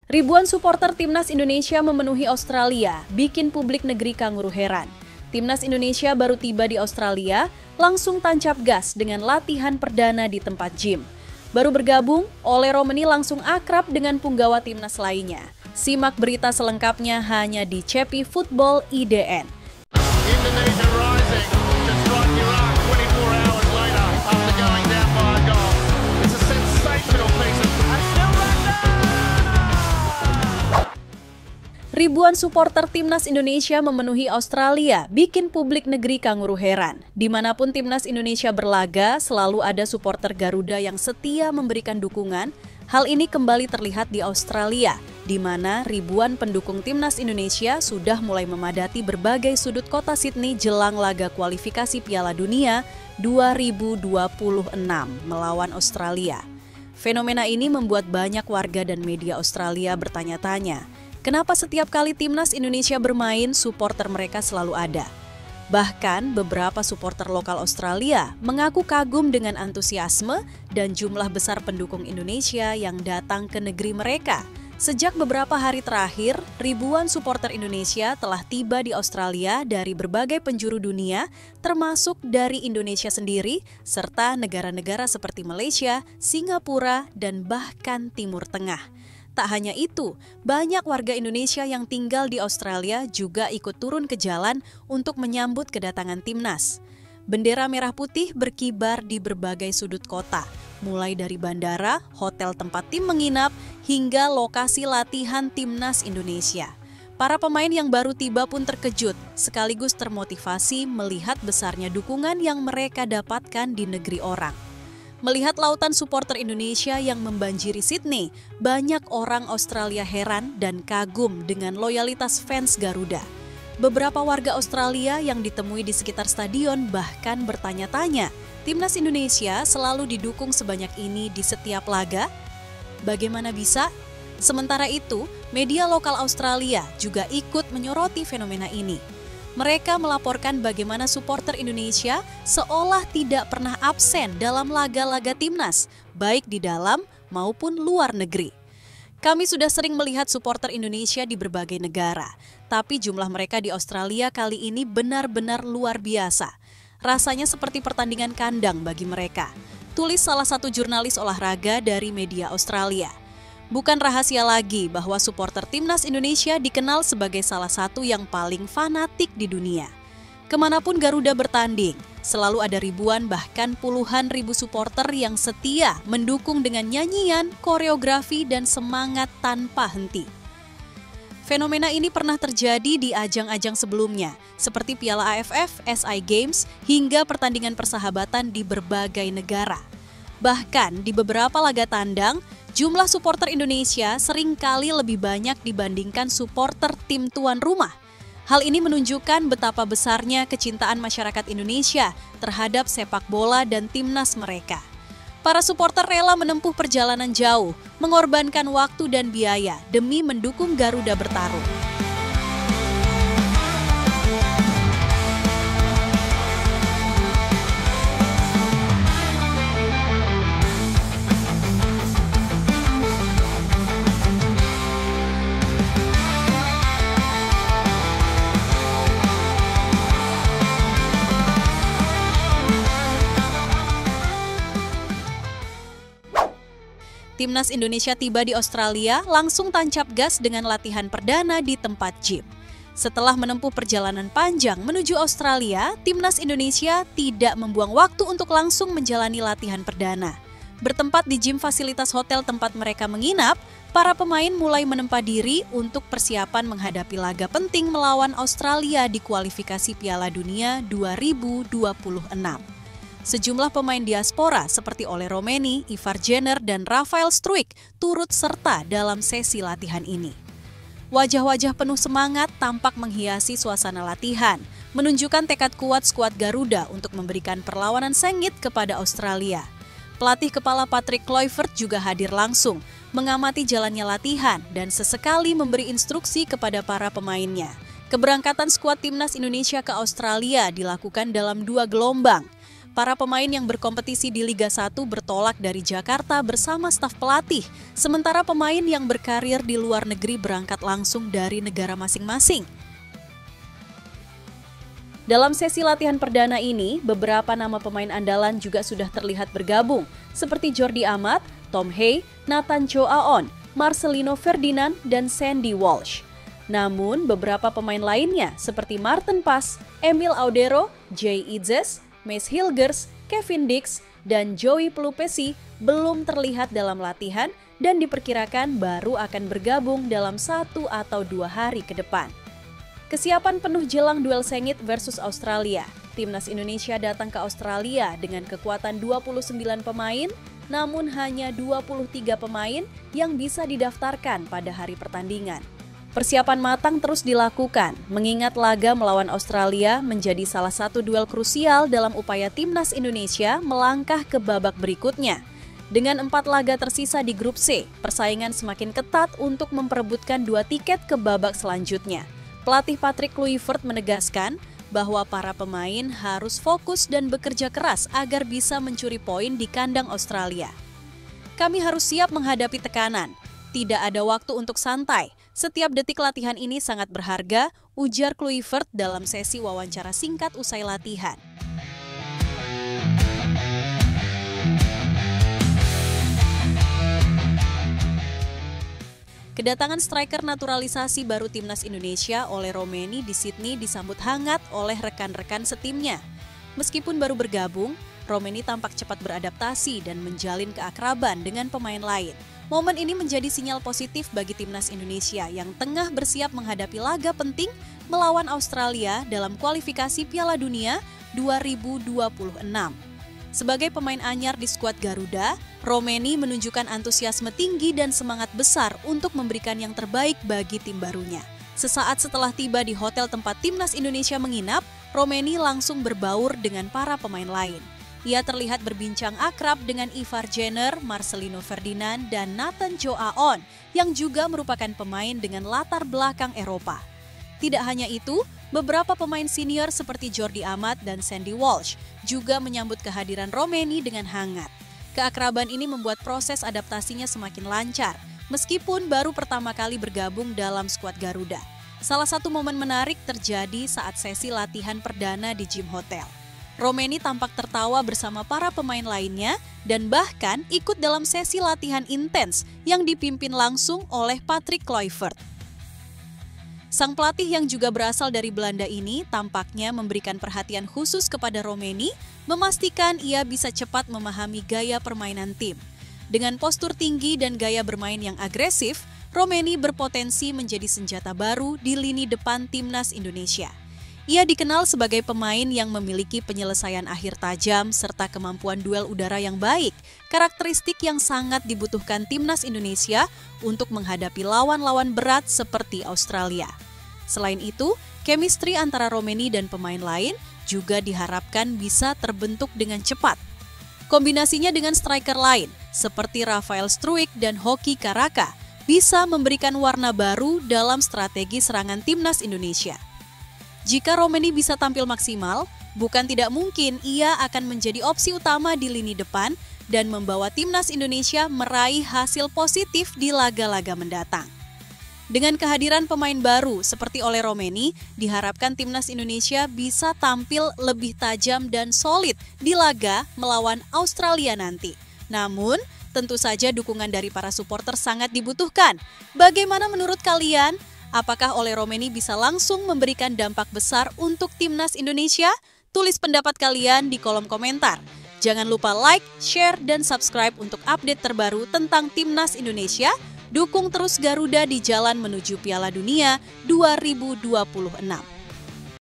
Ribuan supporter Timnas Indonesia memenuhi Australia, bikin publik negeri kanguru heran. Timnas Indonesia baru tiba di Australia, langsung tancap gas dengan latihan perdana di tempat gym. Baru bergabung, Ole Romeni langsung akrab dengan punggawa Timnas lainnya. Simak berita selengkapnya hanya di Cepi Football IDN. Indonesia rising to strike Iraq 24 hours later after going down by a goal. It's a sensational piece of Ribuan supporter Timnas Indonesia memenuhi Australia, bikin publik negeri kanguru heran. Dimanapun Timnas Indonesia berlaga, selalu ada supporter Garuda yang setia memberikan dukungan. Hal ini kembali terlihat di Australia, di mana ribuan pendukung Timnas Indonesia sudah mulai memadati berbagai sudut kota Sydney jelang laga kualifikasi Piala Dunia 2026 melawan Australia. Fenomena ini membuat banyak warga dan media Australia bertanya-tanya, kenapa setiap kali Timnas Indonesia bermain, supporter mereka selalu ada? Bahkan beberapa supporter lokal Australia mengaku kagum dengan antusiasme dan jumlah besar pendukung Indonesia yang datang ke negeri mereka. Sejak beberapa hari terakhir, ribuan supporter Indonesia telah tiba di Australia dari berbagai penjuru dunia, termasuk dari Indonesia sendiri, serta negara-negara seperti Malaysia, Singapura, dan bahkan Timur Tengah. Tak hanya itu, banyak warga Indonesia yang tinggal di Australia juga ikut turun ke jalan untuk menyambut kedatangan Timnas. Bendera merah putih berkibar di berbagai sudut kota, mulai dari bandara, hotel tempat tim menginap, hingga lokasi latihan Timnas Indonesia. Para pemain yang baru tiba pun terkejut, sekaligus termotivasi melihat besarnya dukungan yang mereka dapatkan di negeri orang. Melihat lautan supporter Indonesia yang membanjiri Sydney, banyak orang Australia heran dan kagum dengan loyalitas fans Garuda. Beberapa warga Australia yang ditemui di sekitar stadion bahkan bertanya-tanya, Timnas Indonesia selalu didukung sebanyak ini di setiap laga? Bagaimana bisa? Sementara itu, media lokal Australia juga ikut menyoroti fenomena ini. Mereka melaporkan bagaimana supporter Indonesia seolah tidak pernah absen dalam laga-laga Timnas, baik di dalam maupun luar negeri. Kami sudah sering melihat supporter Indonesia di berbagai negara, tapi jumlah mereka di Australia kali ini benar-benar luar biasa. Rasanya seperti pertandingan kandang bagi mereka, tulis salah satu jurnalis olahraga dari media Australia. Bukan rahasia lagi bahwa supporter Timnas Indonesia dikenal sebagai salah satu yang paling fanatik di dunia. Kemanapun Garuda bertanding, selalu ada ribuan bahkan puluhan ribu supporter yang setia mendukung dengan nyanyian, koreografi, dan semangat tanpa henti. Fenomena ini pernah terjadi di ajang-ajang sebelumnya, seperti Piala AFF, SI Games, hingga pertandingan persahabatan di berbagai negara. Bahkan di beberapa laga tandang, jumlah supporter Indonesia seringkali lebih banyak dibandingkan supporter tim tuan rumah. Hal ini menunjukkan betapa besarnya kecintaan masyarakat Indonesia terhadap sepak bola dan timnas mereka. Para supporter rela menempuh perjalanan jauh, mengorbankan waktu dan biaya demi mendukung Garuda bertarung. Timnas Indonesia tiba di Australia, langsung tancap gas dengan latihan perdana di tempat gym. Setelah menempuh perjalanan panjang menuju Australia, Timnas Indonesia tidak membuang waktu untuk langsung menjalani latihan perdana. Bertempat di gym fasilitas hotel tempat mereka menginap, para pemain mulai menempa diri untuk persiapan menghadapi laga penting melawan Australia di kualifikasi Piala Dunia 2026. Sejumlah pemain diaspora seperti Ole Romeni, Ivar Jenner, dan Rafael Struijk turut serta dalam sesi latihan ini. Wajah-wajah penuh semangat tampak menghiasi suasana latihan, menunjukkan tekad kuat skuad Garuda untuk memberikan perlawanan sengit kepada Australia. Pelatih kepala Patrick Kluivert juga hadir langsung, mengamati jalannya latihan dan sesekali memberi instruksi kepada para pemainnya. Keberangkatan skuad Timnas Indonesia ke Australia dilakukan dalam 2 gelombang. para pemain yang berkompetisi di Liga 1 bertolak dari Jakarta bersama staf pelatih, sementara pemain yang berkarir di luar negeri berangkat langsung dari negara masing-masing. Dalam sesi latihan perdana ini, beberapa nama pemain andalan juga sudah terlihat bergabung, seperti Jordi Amat, Tom Hey, Nathan Joe Aon, Marcelino Ferdinand, dan Sandy Walsh. Namun, beberapa pemain lainnya seperti Martin Paes, Emil Audero, Jay Itzes, Mace Hilgers, Kevin Dix, dan Joey Pelupesi belum terlihat dalam latihan dan diperkirakan baru akan bergabung dalam 1 atau 2 hari ke depan. Kesiapan penuh jelang duel sengit versus Australia. Timnas Indonesia datang ke Australia dengan kekuatan 29 pemain, namun hanya 23 pemain yang bisa didaftarkan pada hari pertandingan. Persiapan matang terus dilakukan, mengingat laga melawan Australia menjadi salah satu duel krusial dalam upaya Timnas Indonesia melangkah ke babak berikutnya. Dengan 4 laga tersisa di grup C, persaingan semakin ketat untuk memperebutkan 2 tiket ke babak selanjutnya. Pelatih Patrick Kluivert menegaskan bahwa para pemain harus fokus dan bekerja keras agar bisa mencuri poin di kandang Australia. Kami harus siap menghadapi tekanan. Tidak ada waktu untuk santai. Setiap detik latihan ini sangat berharga, ujar Kluivert dalam sesi wawancara singkat usai latihan. Kedatangan striker naturalisasi baru Timnas Indonesia oleh Romeni di Sydney disambut hangat oleh rekan-rekan setimnya. Meskipun baru bergabung, Romeni tampak cepat beradaptasi dan menjalin keakraban dengan pemain lain. Momen ini menjadi sinyal positif bagi Timnas Indonesia yang tengah bersiap menghadapi laga penting melawan Australia dalam kualifikasi Piala Dunia 2026. Sebagai pemain anyar di skuad Garuda, Romeni menunjukkan antusiasme tinggi dan semangat besar untuk memberikan yang terbaik bagi tim barunya. Sesaat setelah tiba di hotel tempat Timnas Indonesia menginap, Romeni langsung berbaur dengan para pemain lain. Ia terlihat berbincang akrab dengan Ivar Jenner, Marcelino Ferdinand, dan Nathan Joe Aon yang juga merupakan pemain dengan latar belakang Eropa. Tidak hanya itu, beberapa pemain senior seperti Jordi Amat dan Sandy Walsh juga menyambut kehadiran Romeni dengan hangat. Keakraban ini membuat proses adaptasinya semakin lancar, meskipun baru pertama kali bergabung dalam skuad Garuda. Salah satu momen menarik terjadi saat sesi latihan perdana di gym hotel. Romeni tampak tertawa bersama para pemain lainnya dan bahkan ikut dalam sesi latihan intens yang dipimpin langsung oleh Patrick Kluivert. Sang pelatih yang juga berasal dari Belanda ini tampaknya memberikan perhatian khusus kepada Romeni, memastikan ia bisa cepat memahami gaya permainan tim. Dengan postur tinggi dan gaya bermain yang agresif, Romeni berpotensi menjadi senjata baru di lini depan Timnas Indonesia. Ia dikenal sebagai pemain yang memiliki penyelesaian akhir tajam serta kemampuan duel udara yang baik, karakteristik yang sangat dibutuhkan Timnas Indonesia untuk menghadapi lawan-lawan berat seperti Australia. Selain itu, chemistry antara Romeni dan pemain lain juga diharapkan bisa terbentuk dengan cepat. Kombinasinya dengan striker lain, seperti Rafael Struijk dan Hoki Caraka, bisa memberikan warna baru dalam strategi serangan Timnas Indonesia. Jika Romeni bisa tampil maksimal, bukan tidak mungkin ia akan menjadi opsi utama di lini depan dan membawa Timnas Indonesia meraih hasil positif di laga-laga mendatang. Dengan kehadiran pemain baru seperti oleh Romeni, diharapkan Timnas Indonesia bisa tampil lebih tajam dan solid di laga melawan Australia nanti. Namun, tentu saja dukungan dari para supporter sangat dibutuhkan. Bagaimana menurut kalian? Apakah oleh Romeni bisa langsung memberikan dampak besar untuk Timnas Indonesia? Tulis pendapat kalian di kolom komentar. Jangan lupa like, share, dan subscribe untuk update terbaru tentang Timnas Indonesia. Dukung terus Garuda di jalan menuju Piala Dunia 2026.